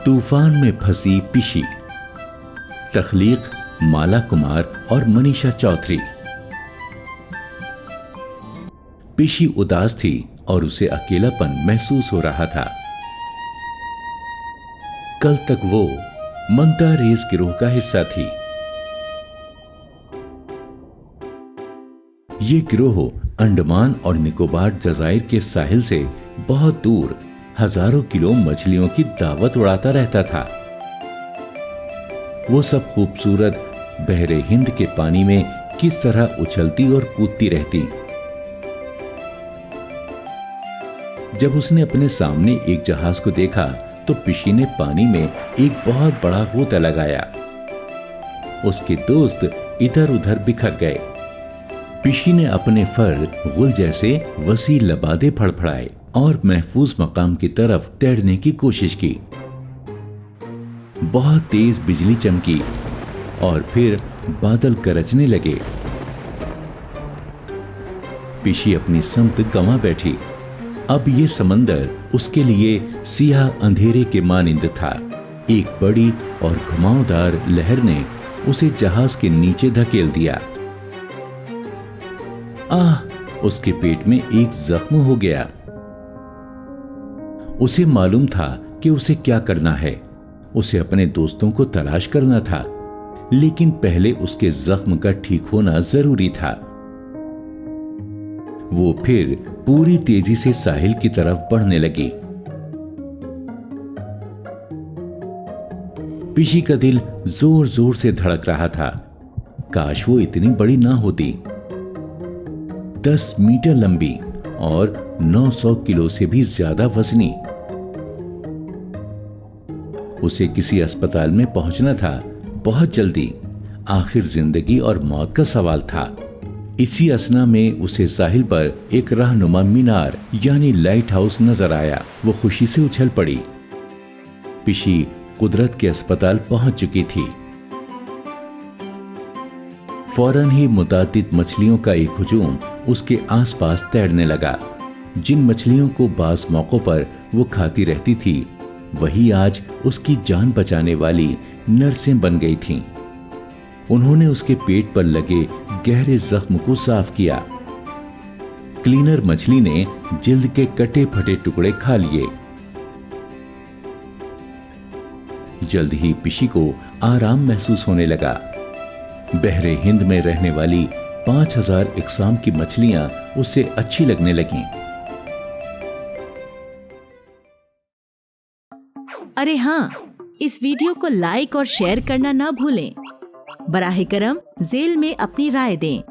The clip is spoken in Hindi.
तूफान में फंसी पिशी। तख्लीक माला कुमार और मनीषा चौधरी। पिशी उदास थी और उसे अकेलापन महसूस हो रहा था। कल तक वो मंता रेस गिरोह का हिस्सा थी। ये गिरोह अंडमान और निकोबार जजायर के साहिल से बहुत दूर हजारों किलो मछलियों की दावत उड़ाता रहता था। वो सब खूबसूरत बहरे हिंद के पानी में किस तरह उछलती और कूदती रहती। जब उसने अपने सामने एक जहाज को देखा तो पिशी ने पानी में एक बहुत बड़ा गोता लगाया। उसके दोस्त इधर उधर बिखर गए। पिशी ने अपने फर गुल जैसे वसी लबादे फड़फड़ाए और महफूज मकाम की तरफ तैरने की कोशिश की। बहुत तेज बिजली चमकी और फिर बादल गरजने लगे। पिशी अपनी समत गंवा बैठी। अब ये समंदर उसके लिए सियाह अंधेरे के मानिंद था। एक बड़ी और घुमावदार लहर ने उसे जहाज के नीचे धकेल दिया। उसके पेट में एक जख्म हो गया। उसे मालूम था कि उसे क्या करना है। उसे अपने दोस्तों को तलाश करना था, लेकिन पहले उसके जख्म का ठीक होना जरूरी था। वो फिर पूरी तेजी से साहिल की तरफ बढ़ने लगी। पिशी का दिल जोर जोर से धड़क रहा था। काश वो इतनी बड़ी ना होती। 10 मीटर लंबी और 900 किलो से भी ज्यादा वजनी। उसे किसी अस्पताल में पहुंचना था बहुत जल्दी। आखिर जिंदगी और मौत का सवाल था। इसी असना में उसे साहिल पर एक रहनुमा मीनार यानी लाइट हाउस नजर आया। वो खुशी से उछल पड़ी। पिशी कुदरत के अस्पताल पहुंच चुकी थी। फौरन ही मुतादिद मछलियों का एक हुजूम उसके आसपास तैरने लगा। जिन मछलियों को बास मौकों पर वो खाती रहती थी, वही आज उसकी जान बचाने वाली नर्सें बन गई थीं। उन्होंने उसके पेट पर लगे गहरे जख्म को साफ किया। क्लीनर मछली ने जिल्द के कटे फटे टुकड़े खा लिए। जल्द ही पिशी को आराम महसूस होने लगा। बहरे हिंद में रहने वाली 5000 इकसाम की मछलियां उसे अच्छी लगने लगीं। अरे हाँ, इस वीडियो को लाइक और शेयर करना ना भूलें। बराहे करम ज़ेल में अपनी राय दें।